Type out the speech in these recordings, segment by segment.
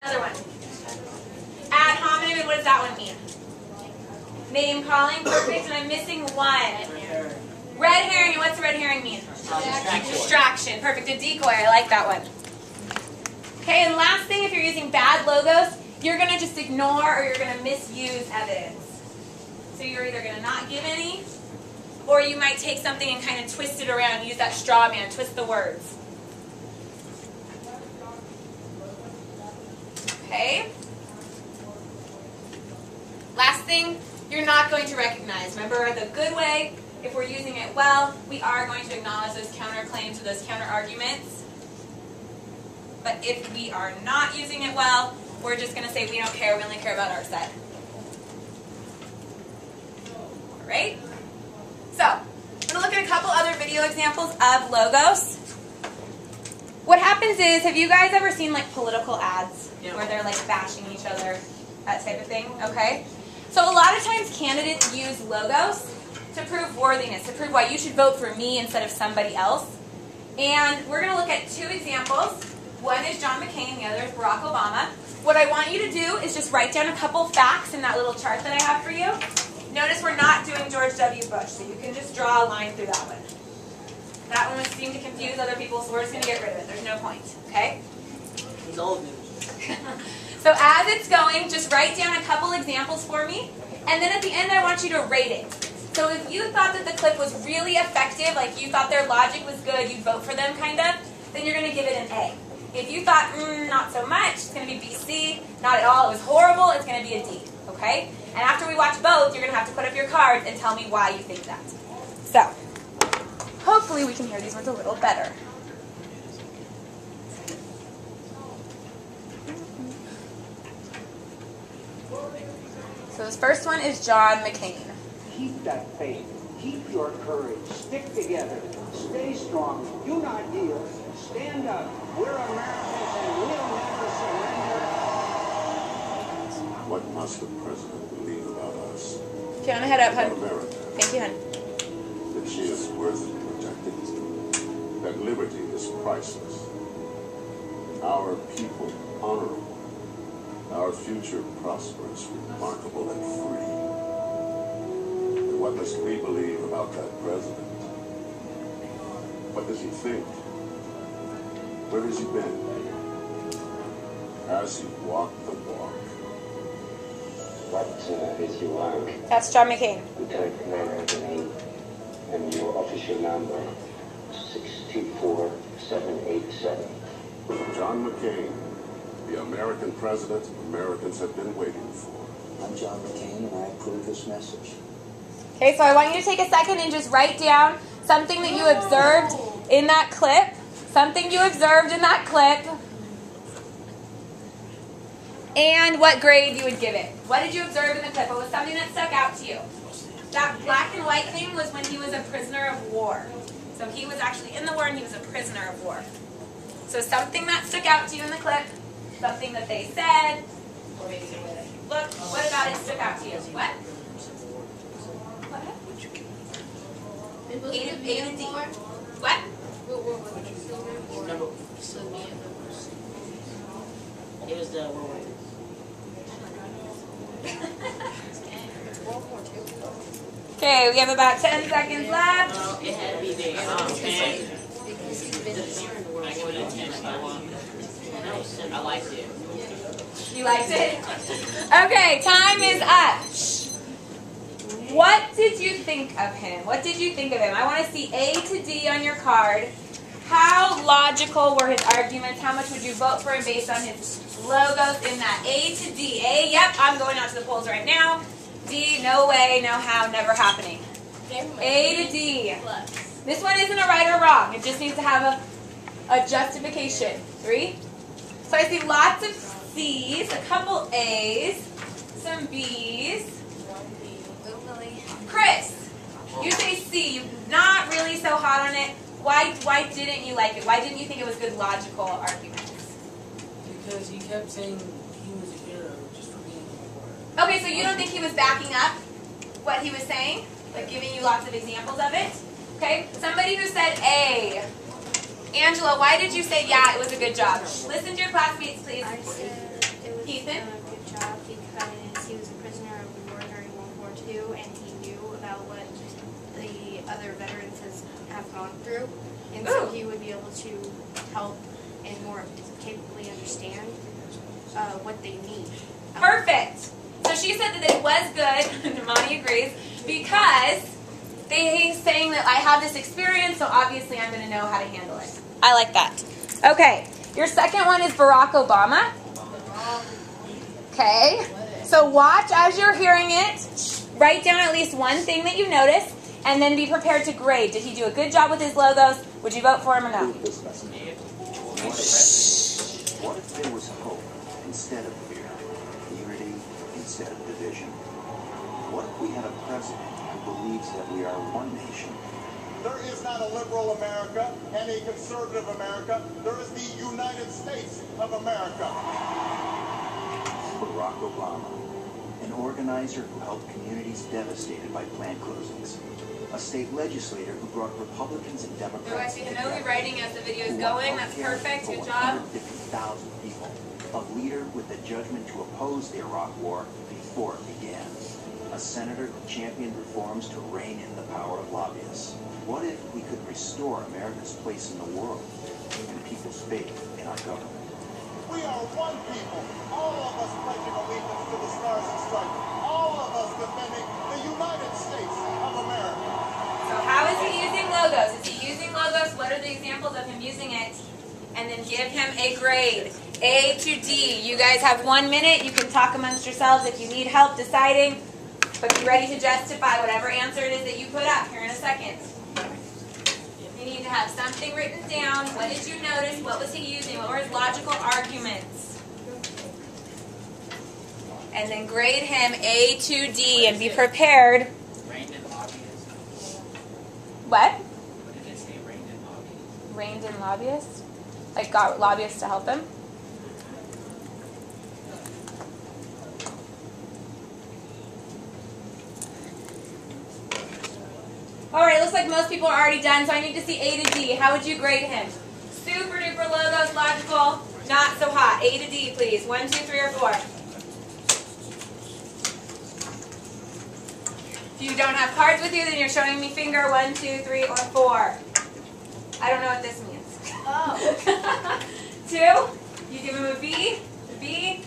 Other one. Ad hominem, what does that one mean? Name calling, perfect, and I'm missing one. Red herring, what's a red herring mean? Distraction, perfect, a decoy, I like that one. Okay, and last thing, if you're using bad logos, you're going to just ignore or you're going to misuse evidence. So you're either going to not give any, or you might take something and kind of twist it around, use that straw man, twist the words. Okay? Last thing, you're not going to recognize. Remember, the good way, if we're using it well, we are going to acknowledge those counterclaims or those counter-arguments. But if we are not using it well, we're just going to say we don't care, we only care about our side. Alright? So, I'm going to look at a couple other video examples of logos. What happens is, have you guys ever seen like political ads where they're like bashing each other, that type of thing? Okay? So a lot of times candidates use logos to prove worthiness, to prove why you should vote for me instead of somebody else. And we're going to look at two examples. One is John McCain, the other is Barack Obama. What I want you to do is just write down a couple facts in that little chart that I have for you. Notice we're not doing George W. Bush, so you can just draw a line through that one. That one would seem to confuse other people, so we're just going to get rid of it. There's no point, okay? He's old news. So as it's going, just write down a couple examples for me, and then at the end I want you to rate it. So if you thought that the clip was really effective, like you thought their logic was good, you'd vote for them kind of, then you're going to give it an A. If you thought, not so much, it's going to be B, C, not at all, it was horrible, it's going to be a D, okay? And after we watch both, you're going to have to put up your cards and tell me why you think that. So, hopefully we can hear these ones a little better. So this first one is John McCain. Keep that faith. Keep your courage. Stick together. Stay strong. Do not yield. Stand up. We're Americans and we'll never surrender. What must the president believe about us? Okay, I'm gonna head up, hun. About America. Thank you, hun. That she is worth protecting. That liberty is priceless. Our people honorable. Our future prosperous, remarkable, and free. And what must we believe about that president? What does he think? Where has he been? Has he walked the walk? What is your rank? That's John McCain. Lieutenant Commander of the Navy, and your official number 624787. John McCain, the American president Americans have been waiting for. I'm John McCain, and I approve this message. Okay, so I want you to take a second and just write down something that you observed in that clip. Something you observed in that clip. And what grade you would give it. What did you observe in the clip? What was something that stuck out to you? That black and white thing was when he was a prisoner of war. So he was actually in the war and he was a prisoner of war. So something that stuck out to you in the clip, something that they said, or maybe the way that you looked. What about it stuck out to you? What? A to D. What? Number it was the World War II. Okay, we have about 10 seconds left. It had to be big. I liked it. You liked it? Okay, time is up. What did you think of him? What did you think of him? I want to see A to D on your card. How logical were his arguments? How much would you vote for him based on his logos in that? A to D. A, yep, I'm going out to the polls right now. D, no way, no how, never happening. A to D. This one isn't a right or wrong. It just needs to have a justification. 3. So I see lots of C's, a couple A's, some B's. Chris, you say C. You're not really so hot on it. Why didn't you like it? Why didn't you think it was good logical arguments? Because he kept saying he was a hero just for being in the war. Okay, so you don't think he was backing up what he was saying? Like giving you lots of examples of it? Okay, somebody who said A. Angela, why did you say, yeah, it was a good job? Listen to your classmates, please. I said Ethan? a good job because he was a prisoner of war during World War II, and he knew about what the other veterans have gone through, and so he would be able to help and more capably understand what they need. Perfect. So she said that it was good, and Monty agrees, because he's saying that I have this experience, so obviously I'm going to know how to handle it. I like that. Okay, your second one is Barack Obama. Okay, so watch as you're hearing it. Write down at least one thing that you notice, and then be prepared to grade. Did he do a good job with his logos? Would you vote for him or no? What if there was hope instead of fear? Unity instead of division? What if we had a president who believes that we are one nation? There is not a liberal America and a conservative America. There is the United States of America. Barack Obama, an organizer who helped communities devastated by plant closings. A state legislator who brought Republicans and Democrats You know you're writing as the video is going. That's perfect. Good job. 150,000 people. A leader with the judgment to oppose the Iraq War before it began. A senator who championed reforms to rein in the power of lobbyists. What if we could restore America's place in the world and people's faith in our government? We are one people, all of us pledging allegiance to the Stars and Stripes, all of us defending the United States of America. So how is he using logos? Is he using logos? What are the examples of him using it? And then give him a grade. A to D. You guys have 1 minute. You can talk amongst yourselves if you need help deciding. But be ready to justify whatever answer it is that you put up here in a second. You need to have something written down. What did you notice? What was he using? What were his logical arguments? And then grade him A to D and be prepared. What? What did it say, reigned in lobbyists? Reigned in lobbyists? Like got lobbyists to help him? Alright, looks like most people are already done, so I need to see A to D. How would you grade him? Super duper logos, logical, not so hot. A to D, please. 1, 2, 3, or 4. If you don't have cards with you, then you're showing me finger 1, 2, 3, or 4. I don't know what this means. Oh. 2, you give him a B. A B.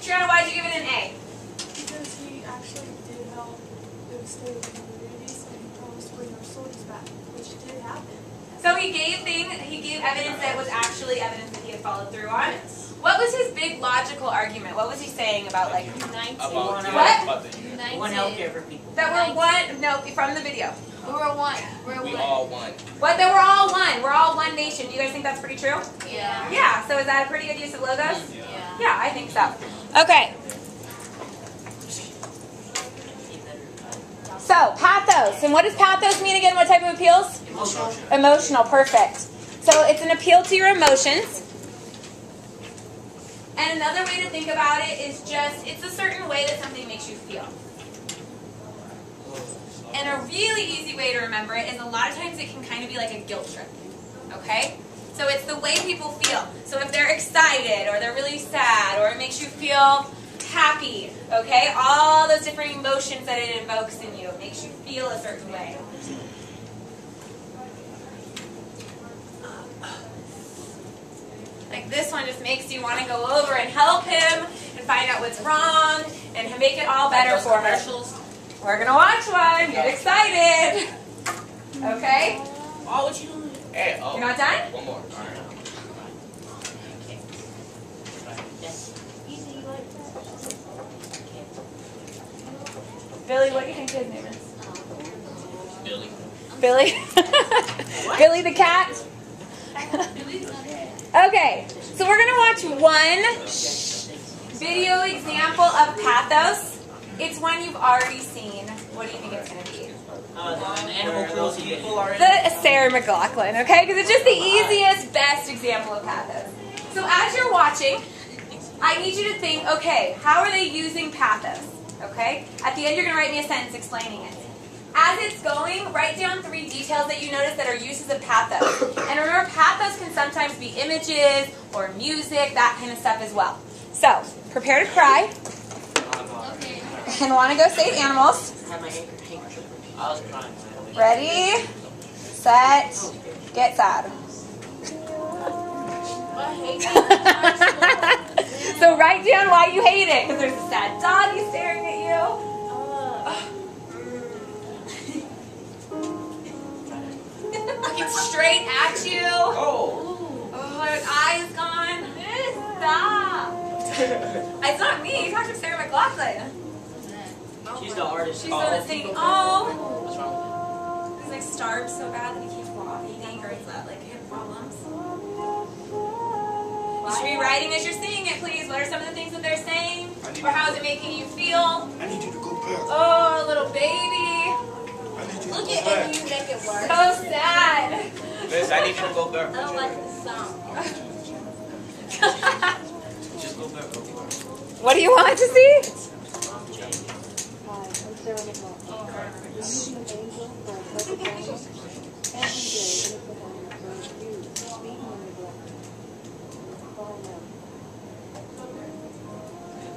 Triana, why'd you give it an A? Because he actually did help devastate the communities and he promised to bring our soldiers back, which did happen. So he gave evidence that was actually evidence that he had followed through on. What was his big logical argument? What was he saying about like United. what? One healthcare for people. That we're one? No, from the video. We're one. We're We one. all won. What? That we're all one. We're all one nation. Do you guys think that's pretty true? Yeah. Yeah. So is that a pretty good use of logos? Yeah. Yeah, I think so. Okay. So pathos. And what does pathos mean again? What type of appeals? Emotional. Emotional. Perfect. So it's an appeal to your emotions. And another way to think about it is just, it's a certain way that something makes you feel. And a really easy way to remember it is a lot of times it can kind of be like a guilt trip. Okay? So it's the way people feel. So if they're excited, or they're really sad, or it makes you feel happy, okay? All those different emotions that it invokes in you. It makes you feel a certain way. Like this one just makes you want to go over and help him and find out what's wrong and make it all better for him. We're going to watch one. Get excited. Okay? Oh, what you doing? Hey, oh. You're not done? One more. All right. Easy like Billy, what do you think his name is? Billy. Billy? Billy the cat? Okay, so we're going to watch one video example of pathos. It's one you've already seen. What do you think it's going to be? Animal cruelty. People are in. The Sarah McLachlan, okay? Because it's just the easiest, best example of pathos. So as you're watching, I need you to think, okay, how are they using pathos? Okay? At the end, you're going to write me a sentence explaining it. As it's going, write down 3 details that you notice that are uses of pathos. And remember, pathos can sometimes be images or music, that kind of stuff as well. So, prepare to cry and want to go save animals. I had my handkerchief. I was crying. Ready, set, get sad. So write down why you hate it, because there's a sad doggy staring at you. Looking straight at you. Oh, his eye is gone. Stop. It's not me. He's actually staring at my glasses. She's the artist. She's the one that's saying, oh. What's wrong with He's like starved so bad that he keeps walking, or he's got like hip problems. You should be writing as you're saying it, please. What are some of the things that they're saying? Or how is it making you feel? I need you to go back. Oh, little baby. I need you to Look go at back. it, you make it worse. So sad. Liz, I need you to go back. I don't like the song. Just go back. Go back. What do you want to see? Hi, I'm Sarah McNaught. I'm using an angel for a perfect family. Every day, innocent animals are abused, beaten, and neglected. Call now.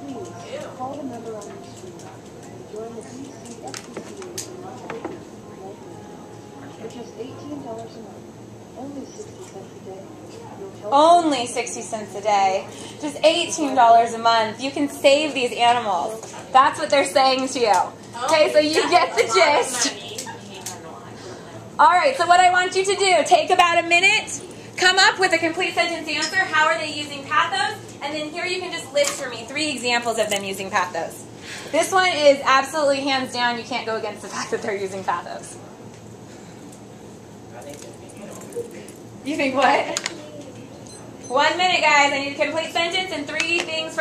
Please, call the number on your screen and join the DCFCCA in Las Vegas, like me. For just $18 a month, only 60 cents a day. You'll help Only 60 cents a day. Just $18 a month. You can save these animals. That's what they're saying to you. Okay, so you get the gist. Alright, so what I want you to do, take about a minute, come up with a complete sentence answer. How are they using pathos? And then here you can just list for me 3 examples of them using pathos. This one is absolutely hands down. You can't go against the fact that they're using pathos. You think what? 1 minute, guys. I need a complete sentence and 3 things from